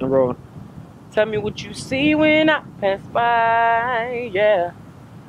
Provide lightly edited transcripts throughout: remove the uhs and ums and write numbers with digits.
and roll. Tell me what you see when I pass by, yeah.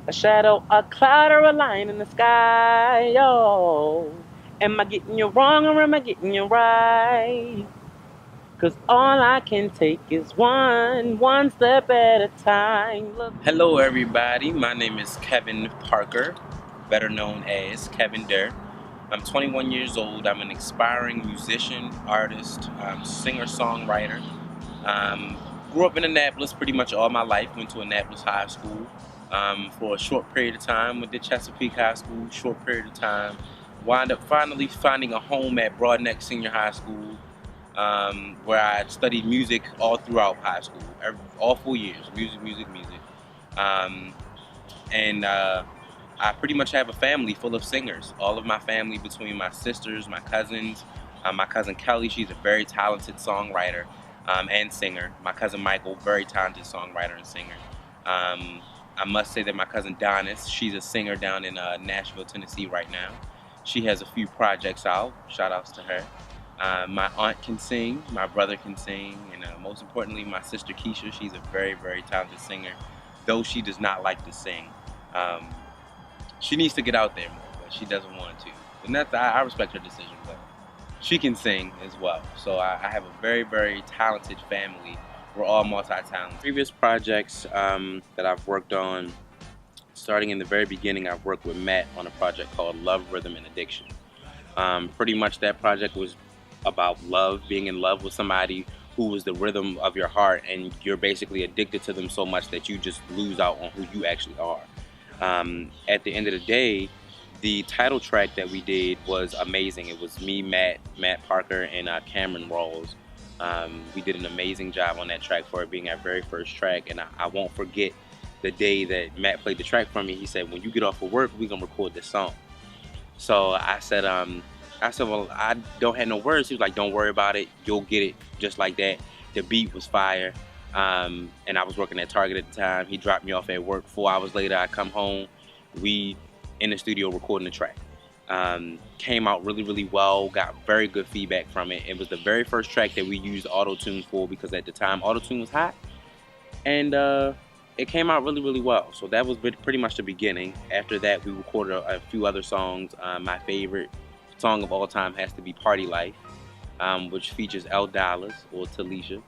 A shadow, a cloud, or a line in the sky, yo. Am I getting you wrong or am I getting you right? 'Cause all I can take is one step at a time. Look. Hello everybody, my name is Kevin Parker, better known as Kevinderrrr. I'm 21 years old. I'm an aspiring musician, artist, singer-songwriter. Grew up in Annapolis pretty much all my life. Went to Annapolis High School for a short period of time. Went to Chesapeake High School, short period of time. Wound up finally finding a home at Broadneck Senior High School, where I studied music all throughout high school, all 4 years, music. Um, and I pretty much have a family full of singers. All of my family, between my sisters, my cousins, my cousin Kelly, she's a very talented songwriter and singer. My cousin Michael, very talented songwriter and singer. I must say that my cousin Donis, she's a singer down in Nashville, Tennessee right now. She has a few projects out. Shout outs to her. My aunt can sing, my brother can sing, and most importantly, my sister Keisha, she's a very, very talented singer, though she does not like to sing. She needs to get out there more, but she doesn't want to. And that's, I respect her decision, but she can sing as well. So I have a very, very talented family. We're all multi-talented. Previous projects that I've worked on, starting in the very beginning, I've worked with Matt on a project called Love, Rhythm, and Addiction. Pretty much that project was about love, being in love with somebody who was the rhythm of your heart, and you're basically addicted to them so much that you just lose out on who you actually are. At the end of the day, the title track that we did was amazing. It was me, Matt Parker, and Cameron Rawls. We did an amazing job on that track for it being our very first track, and I won't forget the day that Matt played the track for me. He said, when you get off of work, we're gonna record this song. So I said, well, I don't have no words. He was like, don't worry about it, you'll get it just like that. The beat was fire. And I was working at Target at the time. He dropped me off at work. 4 hours later, I come home. We in the studio recording the track. Came out really, really well. Got very good feedback from it. It was the very first track that we used auto-tune for, because at the time auto-tune was hot. And it came out really, really well. So that was pretty much the beginning. After that, we recorded a few other songs. My favorite song of all time has to be Party Life, which features L Dollars, or Talisha.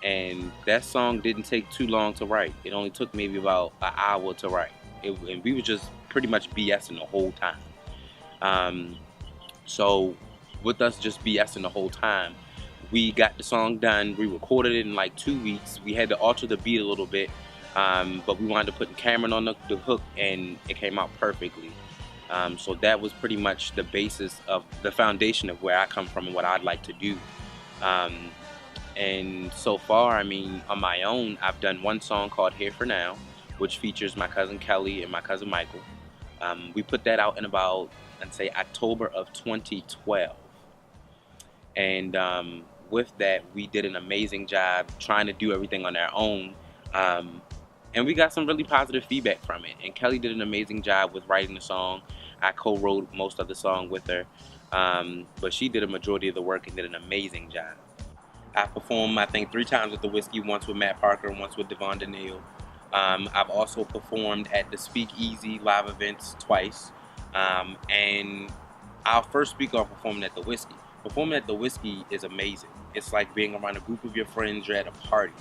And that song didn't take too long to write. It only took maybe about an hour to write. And we were just pretty much BSing the whole time. So with us just BSing the whole time, we got the song done. We recorded it in like 2 weeks. We had to alter the beat a little bit, but we wanted to put Cameron on the hook, and it came out perfectly. So that was pretty much the basis of the foundation of where I come from and what I'd like to do. And so far, I mean, on my own, I've done one song called Here For Now, which features my cousin Kelly and my cousin Michael. We put that out in about, I'd say, October of 2012. And with that, we did an amazing job trying to do everything on our own. And we got some really positive feedback from it. And Kelly did an amazing job with writing the song. I co-wrote most of the song with her. But she did a majority of the work and did an amazing job. I performed, I think, 3 times with the Whisky, once with Matt Parker and once with DAVONNE. I've also performed at the Speakeasy live events twice. And I'll first speak on performing at the Whisky. Performing at the Whisky is amazing. It's like being around a group of your friends, you're at a party.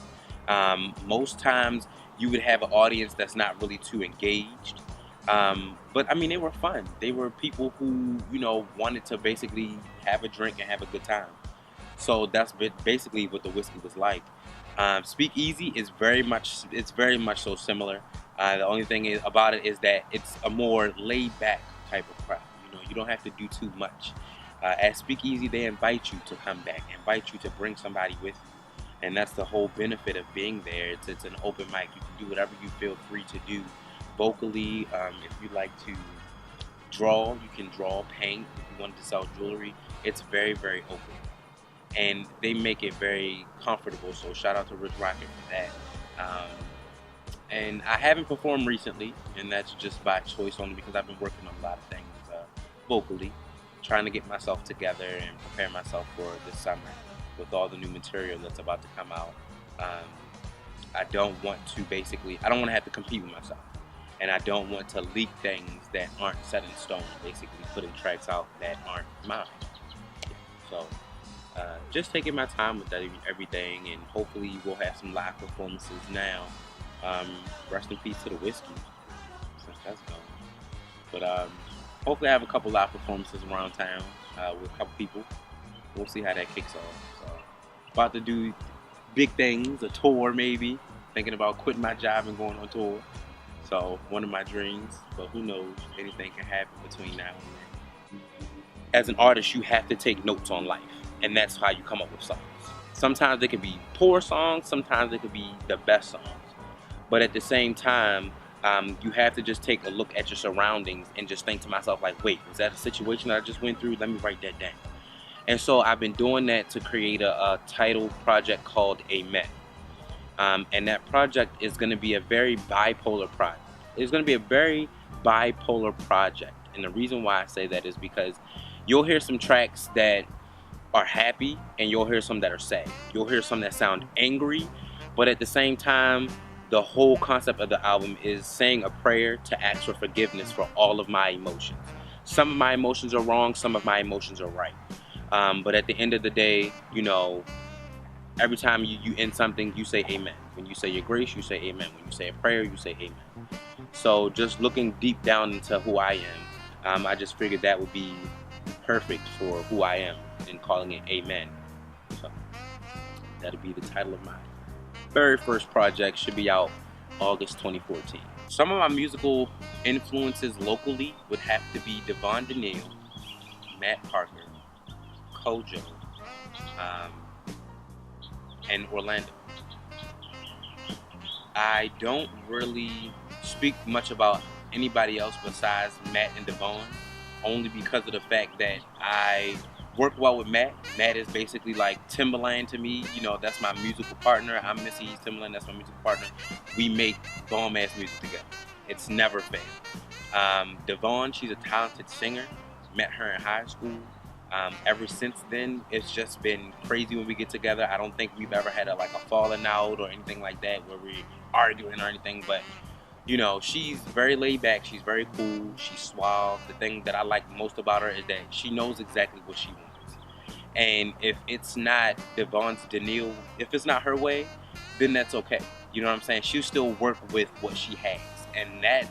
Most times you would have an audience that's not really too engaged. But I mean, they were fun. They were people who, you know, wanted to basically have a drink and have a good time. So that's basically what the Whisky was like. Speakeasy is very much so similar. The only thing about it is that it's a more laid-back type of crowd. You know, you don't have to do too much. At Speakeasy, they invite you to come back, invite you to bring somebody with you, and that's the whole benefit of being there. It's an open mic. You can do whatever you feel free to do. Vocally, if you like to draw, you can draw, paint. If you wanted to sell jewelry, it's very, very open. And they make it very comfortable, so shout out to Rich Rocket for that. And I haven't performed recently, and that's just by choice, only because I've been working on a lot of things vocally, trying to get myself together and prepare myself for this summer. with all the new material that's about to come out. I don't want to I don't want to have to compete with myself. And I don't want to leak things that aren't set in stone, basically putting tracks out that aren't mine. So just taking my time with everything, and hopefully we'll have some live performances now. Rest in peace to the Whisky, since that's gone. But hopefully I have a couple live performances around town with a couple people. We'll see how that kicks off. So about to do big things, a tour maybe. Thinking about quitting my job and going on tour. So one of my dreams, but who knows, anything can happen between now and then. As an artist, you have to take notes on life, and that's how you come up with songs. Sometimes they could be poor songs, sometimes they could be the best songs. But at the same time, you have to just take a look at your surroundings and just think to myself like, wait, is that a situation that I just went through? Let me write that down. And so I've been doing that to create a title project called Amen. And that project is going to be a very bipolar project. It's going to be a very bipolar project. And the reason why I say that is because you'll hear some tracks that are happy and you'll hear some that are sad. You'll hear some that sound angry, but at the same time, the whole concept of the album is saying a prayer to ask for forgiveness for all of my emotions. Some of my emotions are wrong, some of my emotions are right. But at the end of the day, you know, every time you end something, you say amen. When you say your grace, you say amen. When you say a prayer, you say amen. So just looking deep down into who I am, I just figured that would be perfect for who I am and calling it Amen. So that'll be the title of my very first project. Should be out August 2014. Some of my musical influences locally would have to be DAVONNE, Matt Parker, Kojo, and Orlando. I don't really speak much about anybody else besides Matt and DAVONNE, only because of the fact that I work well with Matt. Matt is basically like Timberland to me. You know, that's my musical partner. I'm Missy, he's Timberland, that's my musical partner. We make bomb-ass music together. It's never failed. DAVONNE, she's a talented singer. Met her in high school. Ever since then, it's just been crazy when we get together. I don't think we've ever had a falling out or anything like that where we're arguing or anything, but you know, she's very laid back, she's very cool, she's suave. The thing that I like most about her is that she knows exactly what she wants. And if it's not DAVONNE's Danielle, if it's not her way, then that's okay. You know what I'm saying? She'll still work with what she has. And that,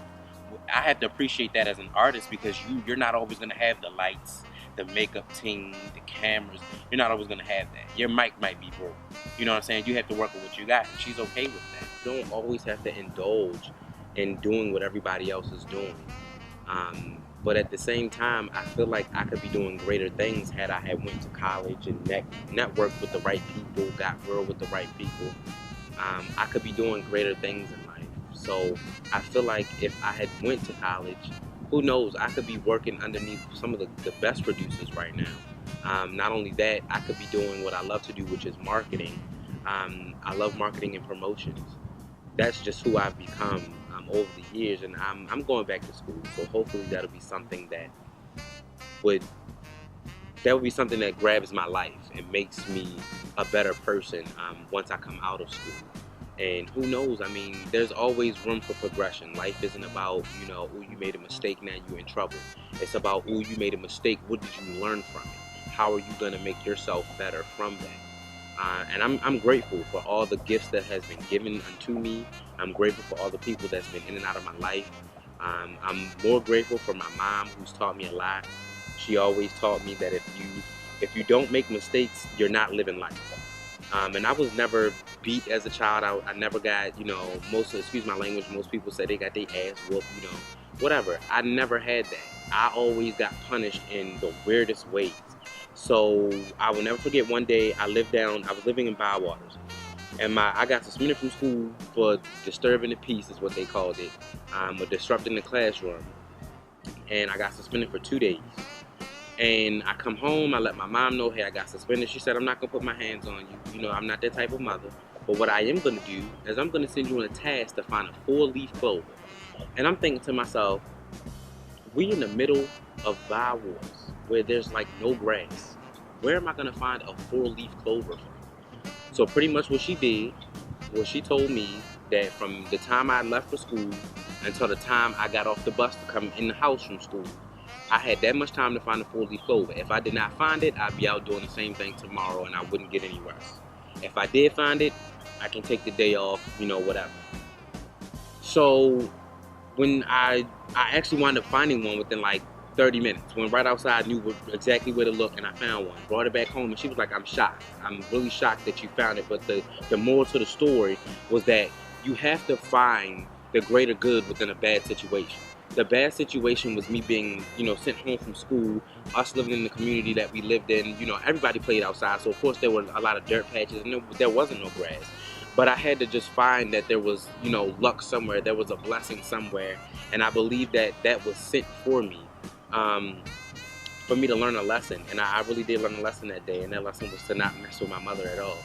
I have to appreciate that as an artist, because you're not always gonna have the lights, the makeup team, the cameras. You're not always gonna have that. Your mic might be broke. You know what I'm saying? You have to work with what you got, and she's okay with that. You don't always have to indulge in doing what everybody else is doing. But at the same time, I feel like I could be doing greater things had I had went to college and networked with the right people, got real with the right people. I could be doing greater things in life. So I feel like if I had went to college, who knows, I could be working underneath some of the best producers right now. Not only that, I could be doing what I love to do, which is marketing. I love marketing and promotions. That's just who I've become over the years, and I'm going back to school. So hopefully that'll be something that would be something that grabs my life and makes me a better person once I come out of school. And who knows, I mean, there's always room for progression. Life isn't about, you know, oh, you made a mistake, now you're in trouble. It's about, oh, you made a mistake, what did you learn from it? How are you gonna make yourself better from that? And I'm grateful for all the gifts that has been given unto me. I'm grateful for all the people that's been in and out of my life. I'm more grateful for my mom, who's taught me a lot. She always taught me that if you don't make mistakes, you're not living life. And I was never beat as a child. I never got, you know, excuse my language, most people say they got their ass whooped, you know, whatever. I never had that. I always got punished in the weirdest ways. So I will never forget one day I was living in Bywaters, and I got suspended from school for disturbing the peace, is what they called it, or disrupting the classroom. And I got suspended for 2 days. And I come home, I let my mom know, hey, I got suspended. She said, I'm not gonna put my hands on you. You know, I'm not that type of mother. But what I am gonna do is I'm gonna send you on a task to find a 4-leaf clover. And I'm thinking to myself, we in the middle of Bywaters, where there's like no grass. where am I gonna find a 4-leaf clover from? So pretty much what she did was she told me that from the time I left for school until the time I got off the bus to come in the house from school, I had that much time to find a 4-leaf clover. If I did not find it, I'd be out doing the same thing tomorrow and I wouldn't get any rest. If I did find it, I can take the day off, whatever. So when I actually wound up finding one within like 30 minutes. When right outside, I knew exactly where to look, and I found one. Brought it back home, and she was like, I'm shocked. I'm really shocked that you found it. But the moral to the story was that you have to find the greater good within a bad situation. The bad situation was me being, sent home from school, us living in the community that we lived in. Everybody played outside, so of course there were a lot of dirt patches, and there wasn't no grass. But I had to just find that there was, luck somewhere, there was a blessing somewhere, and I believe that that was sent for me. For me to learn a lesson, and I really did learn a lesson that day, and that lesson was to not mess with my mother at all.